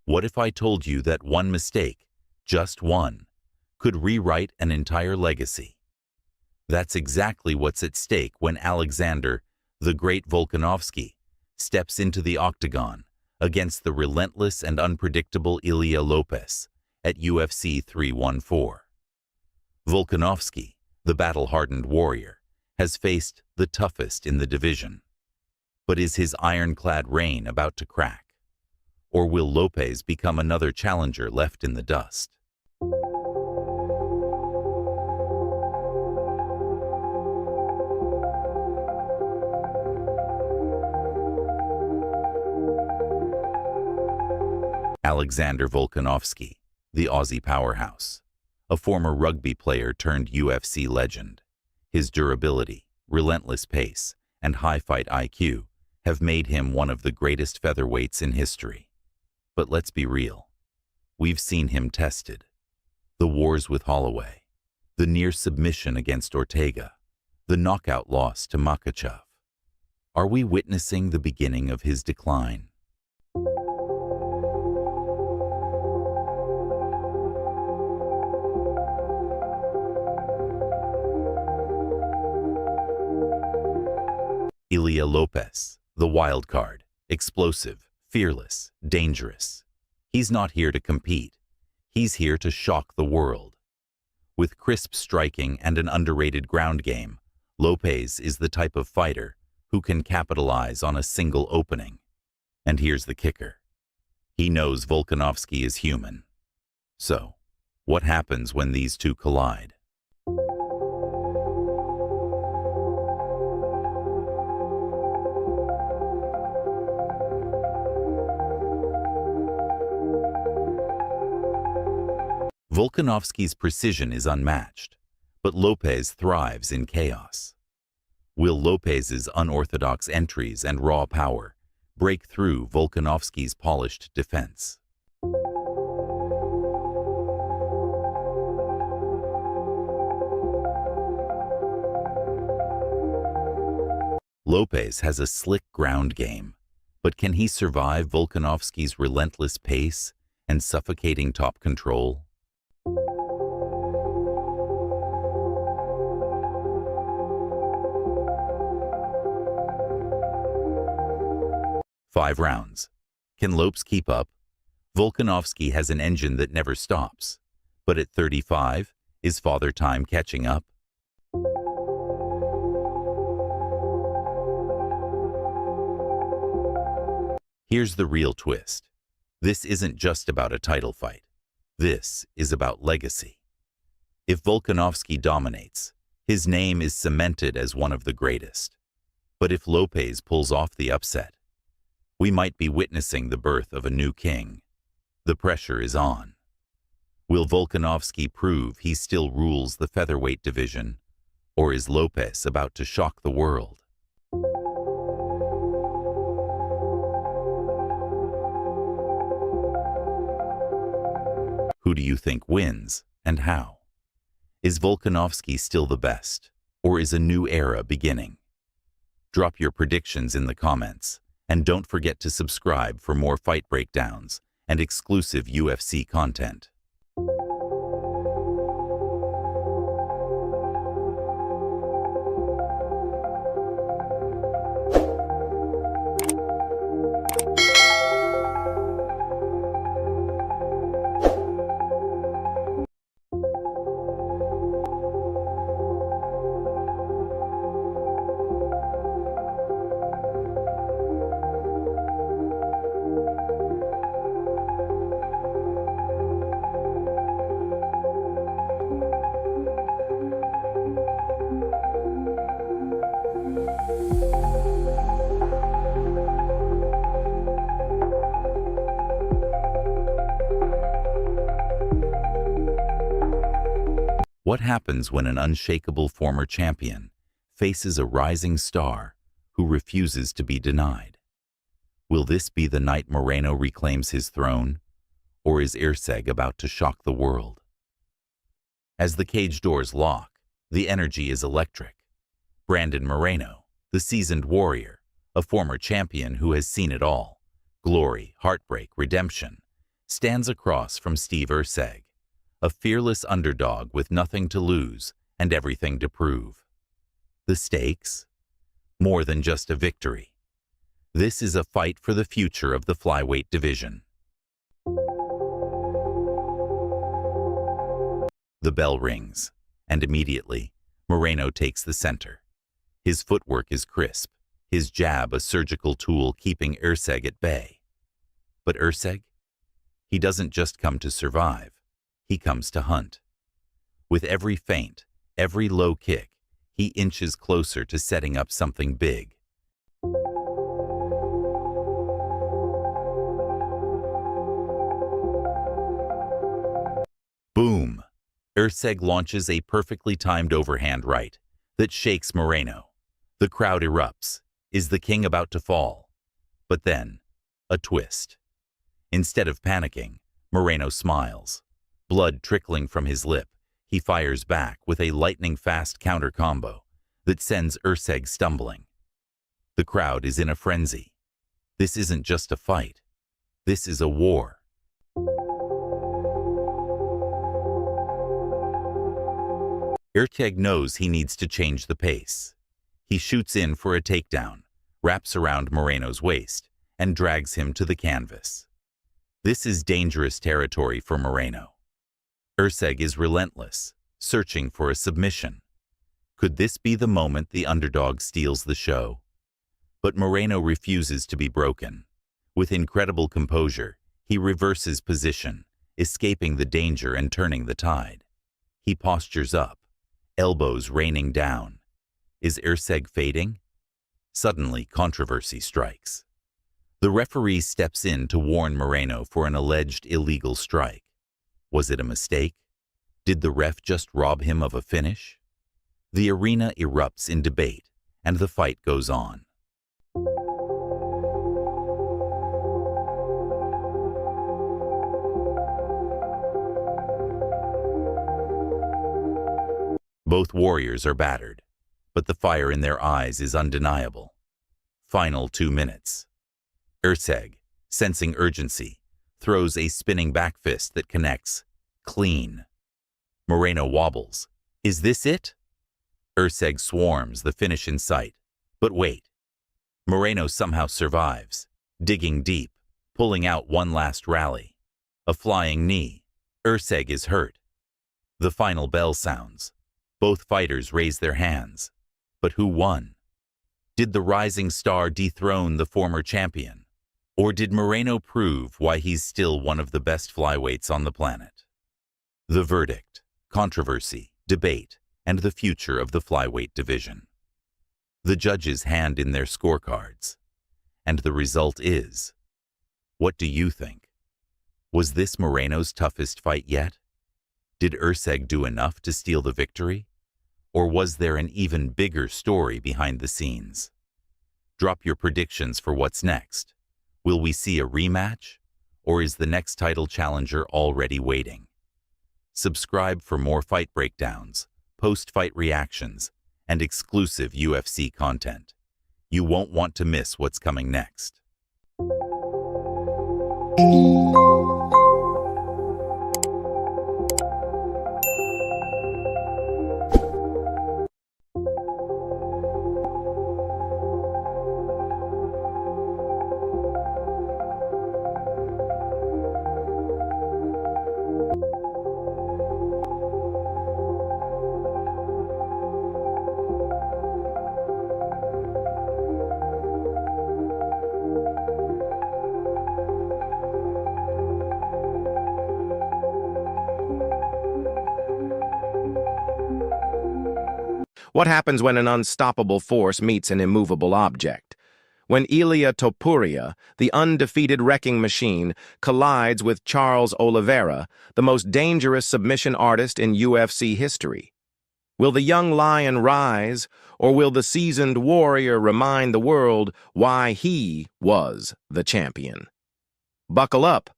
What if I told you that one mistake, just one, could rewrite an entire legacy? That's exactly what's at stake when Alexander, the Great Volkanovski, steps into the octagon against the relentless and unpredictable Lopes at UFC 314. Volkanovski, the battle-hardened warrior, has faced the toughest in the division. But is his ironclad reign about to crack? Or will Lopes become another challenger left in the dust? Alexander Volkanovski, the Aussie powerhouse, a former rugby player turned UFC legend. His durability, relentless pace, and high fight IQ have made him one of the greatest featherweights in history. But let's be real. We've seen him tested. The wars with Holloway, the near submission against Ortega, the knockout loss to Makhachev. Are we witnessing the beginning of his decline? Lopes, the wild card, explosive, fearless, dangerous. He's not here to compete. He's here to shock the world. With crisp striking and an underrated ground game, Lopes is the type of fighter who can capitalize on a single opening. And here's the kicker. He knows Volkanovski is human. So, what happens when these two collide? Volkanovski's precision is unmatched, but Lopes thrives in chaos. Will Lopes's unorthodox entries and raw power break through Volkanovski's polished defense? Lopes has a slick ground game, but can he survive Volkanovski's relentless pace and suffocating top control? Five rounds. Can Lopes keep up? Volkanovski has an engine that never stops. But at 35, is Father Time catching up? Here's the real twist. This isn't just about a title fight. This is about legacy. If Volkanovski dominates, his name is cemented as one of the greatest. But if Lopes pulls off the upset, we might be witnessing the birth of a new king. The pressure is on. Will Volkanovski prove he still rules the featherweight division, or is Lopes about to shock the world? Who do you think wins, and how? Is Volkanovski still the best, or is a new era beginning? Drop your predictions in the comments. And don't forget to subscribe for more fight breakdowns and exclusive UFC content. What happens when an unshakable former champion faces a rising star who refuses to be denied? Will this be the night Moreno reclaims his throne, or is Irseg about to shock the world? As the cage doors lock, the energy is electric. Brandon Moreno, the seasoned warrior, a former champion who has seen it all, glory, heartbreak, redemption, stands across from Steve Erceg, a fearless underdog with nothing to lose and everything to prove. The stakes? More than just a victory. This is a fight for the future of the flyweight division. The bell rings, and immediately, Moreno takes the center. His footwork is crisp, his jab a surgical tool keeping Erceg at bay. But Erceg? He doesn't just come to survive, he comes to hunt. With every feint, every low kick, he inches closer to setting up something big. Boom! Erceg launches a perfectly timed overhand right that shakes Moreno. The crowd erupts. Is the king about to fall? But then, a twist. Instead of panicking, Moreno smiles. Blood trickling from his lip, he fires back with a lightning-fast counter combo that sends Erceg stumbling. The crowd is in a frenzy. This isn't just a fight. This is a war. Erceg knows he needs to change the pace. He shoots in for a takedown, wraps around Moreno's waist, and drags him to the canvas. This is dangerous territory for Moreno. Erceg is relentless, searching for a submission. Could this be the moment the underdog steals the show? But Moreno refuses to be broken. With incredible composure, he reverses position, escaping the danger and turning the tide. He postures up, elbows raining down. Is Erceg fading? Suddenly, controversy strikes. The referee steps in to warn Moreno for an alleged illegal strike. Was it a mistake? Did the ref just rob him of a finish? The arena erupts in debate, and the fight goes on. Both warriors are battered, but the fire in their eyes is undeniable. Final 2 minutes. Erceg, sensing urgency, throws a spinning back fist that connects. Clean. Moreno wobbles. Is this it? Erceg swarms, the finish in sight. But wait. Moreno somehow survives, digging deep, pulling out one last rally. A flying knee. Erceg is hurt. The final bell sounds. Both fighters raise their hands. But who won? Did the rising star dethrone the former champion? Or did Moreno prove why he's still one of the best flyweights on the planet? The verdict, controversy, debate, and the future of the flyweight division. The judges hand in their scorecards. And the result is... What do you think? Was this Moreno's toughest fight yet? Did Erceg do enough to steal the victory? Or was there an even bigger story behind the scenes? Drop your predictions for what's next. Will we see a rematch? Or is the next title challenger already waiting? Subscribe for more fight breakdowns, post-fight reactions, and exclusive UFC content. You won't want to miss what's coming next. What happens when an unstoppable force meets an immovable object? When Ilia Topuria, the undefeated wrecking machine, collides with Charles Oliveira, the most dangerous submission artist in UFC history? Will the young lion rise, or will the seasoned warrior remind the world why he was the champion? Buckle up,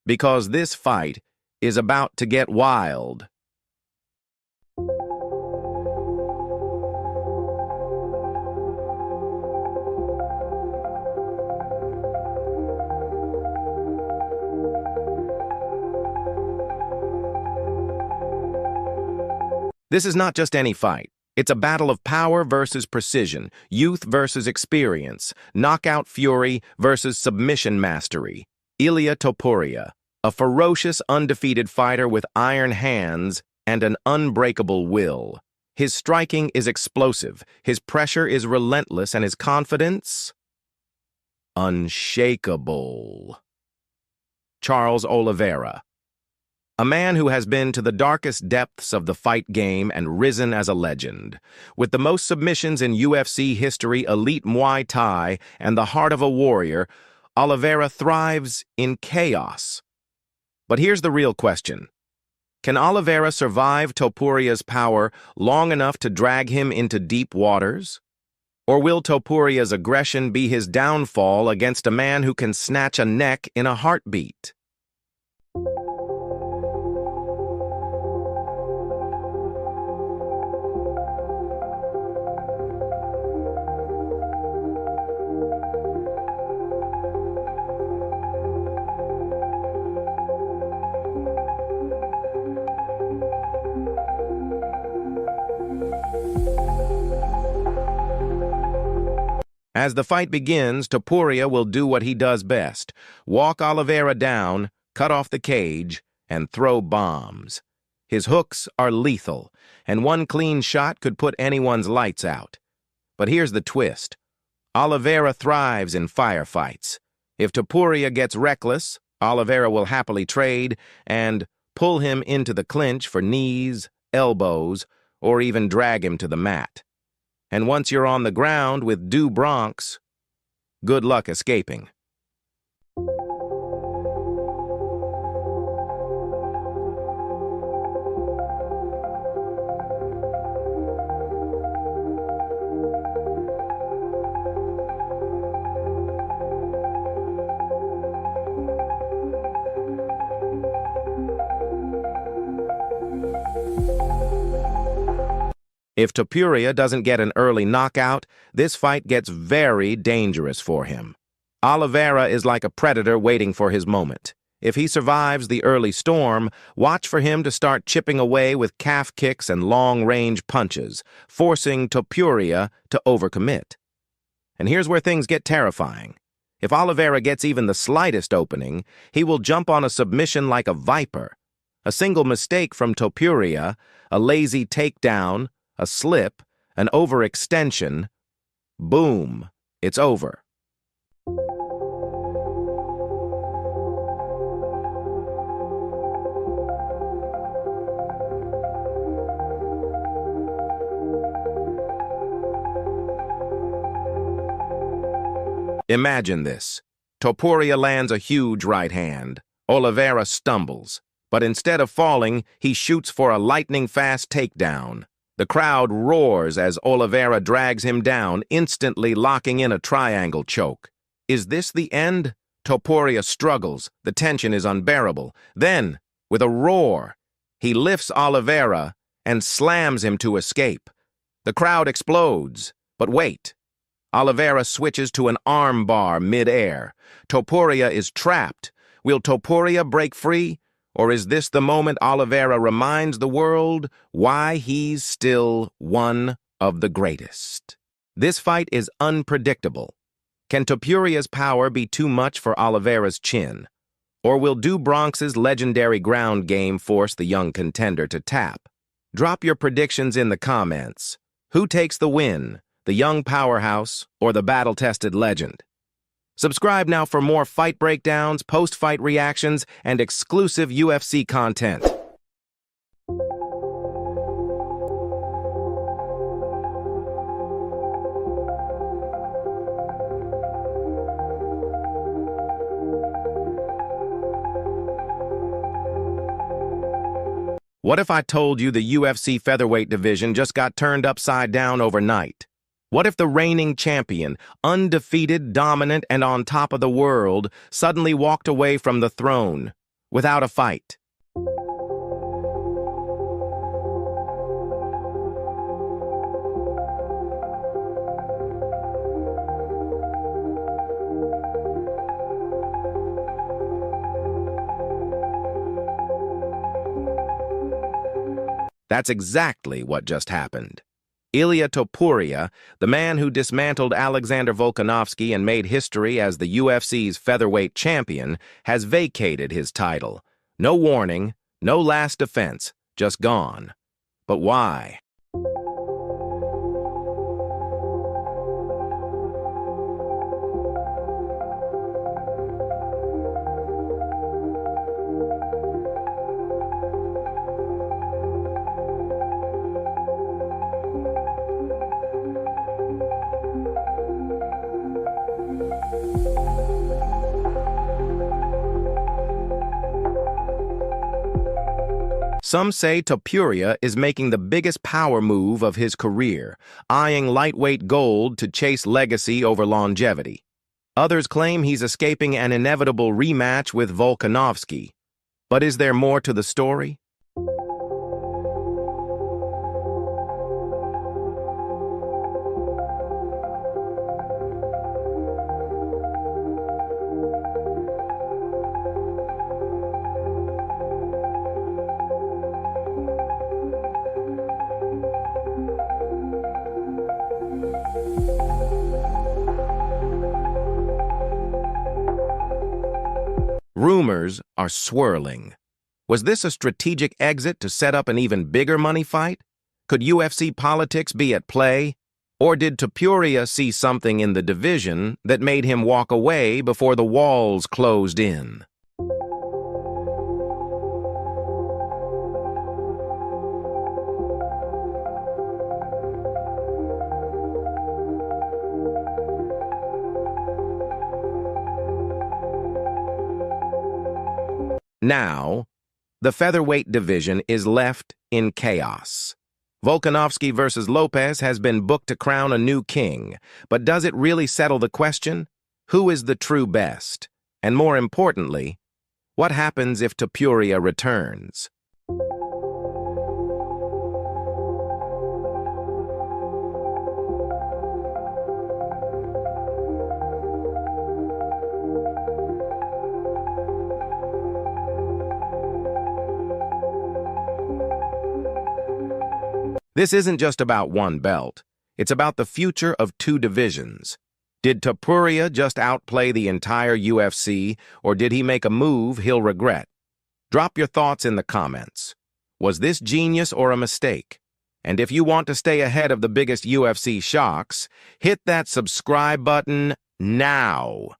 because this fight is about to get wild. This is not just any fight. It's a battle of power versus precision, youth versus experience, knockout fury versus submission mastery. Ilia Topuria, a ferocious, undefeated fighter with iron hands and an unbreakable will. His striking is explosive, his pressure is relentless, and his confidence unshakable. Charles Oliveira, a man who has been to the darkest depths of the fight game and risen as a legend. With the most submissions in UFC history, elite Muay Thai, and the heart of a warrior, Oliveira thrives in chaos. But here's the real question. Can Oliveira survive Topuria's power long enough to drag him into deep waters? Or will Topuria's aggression be his downfall against a man who can snatch a neck in a heartbeat? As the fight begins, Topuria will do what he does best: walk Oliveira down, cut off the cage, and throw bombs. His hooks are lethal, and one clean shot could put anyone's lights out. But here's the twist. Oliveira thrives in firefights. If Topuria gets reckless, Oliveira will happily trade and pull him into the clinch for knees, elbows, or even drag him to the mat. And once you're on the ground with deux broncs, good luck escaping. If Topuria doesn't get an early knockout, this fight gets very dangerous for him. Oliveira is like a predator waiting for his moment. If he survives the early storm, watch for him to start chipping away with calf kicks and long-range punches, forcing Topuria to overcommit. And here's where things get terrifying. If Oliveira gets even the slightest opening, he will jump on a submission like a viper. A single mistake from Topuria, a lazy takedown, a slip, an overextension, boom, it's over. Imagine this. Topuria lands a huge right hand. Oliveira stumbles, but instead of falling, he shoots for a lightning-fast takedown. The crowd roars as Oliveira drags him down, instantly locking in a triangle choke. Is this the end? Topuria struggles. The tension is unbearable. Then, with a roar, he lifts Oliveira and slams him to escape. The crowd explodes. But wait. Oliveira switches to an armbar mid-air. Topuria is trapped. Will Topuria break free? Or is this the moment Oliveira reminds the world why he's still one of the greatest? This fight is unpredictable. Can Topuria's power be too much for Oliveira's chin? Or will deux Bronx's legendary ground game force the young contender to tap? Drop your predictions in the comments. Who takes the win, the young powerhouse or the battle-tested legend? Subscribe now for more fight breakdowns, post-fight reactions, and exclusive UFC content. What if I told you the UFC featherweight division just got turned upside down overnight? What if the reigning champion, undefeated, dominant, and on top of the world, suddenly walked away from the throne without a fight? That's exactly what just happened. Ilia Topuria, the man who dismantled Alexander Volkanovski and made history as the UFC's featherweight champion, has vacated his title. No warning, no last defense, just gone. But why? Some say Topuria is making the biggest power move of his career, eyeing lightweight gold to chase legacy over longevity. Others claim he's escaping an inevitable rematch with Volkanovski. But is there more to the story? Rumors are swirling. Was this a strategic exit to set up an even bigger money fight? Could UFC politics be at play? Or did Topuria see something in the division that made him walk away before the walls closed in? Now, the featherweight division is left in chaos. Volkanovski versus Lopes has been booked to crown a new king, but does it really settle the question? Who is the true best? And more importantly, what happens if Topuria returns? This isn't just about one belt. It's about the future of two divisions. Did Topuria just outplay the entire UFC, or did he make a move he'll regret? Drop your thoughts in the comments. Was this genius or a mistake? And if you want to stay ahead of the biggest UFC shocks, hit that subscribe button now.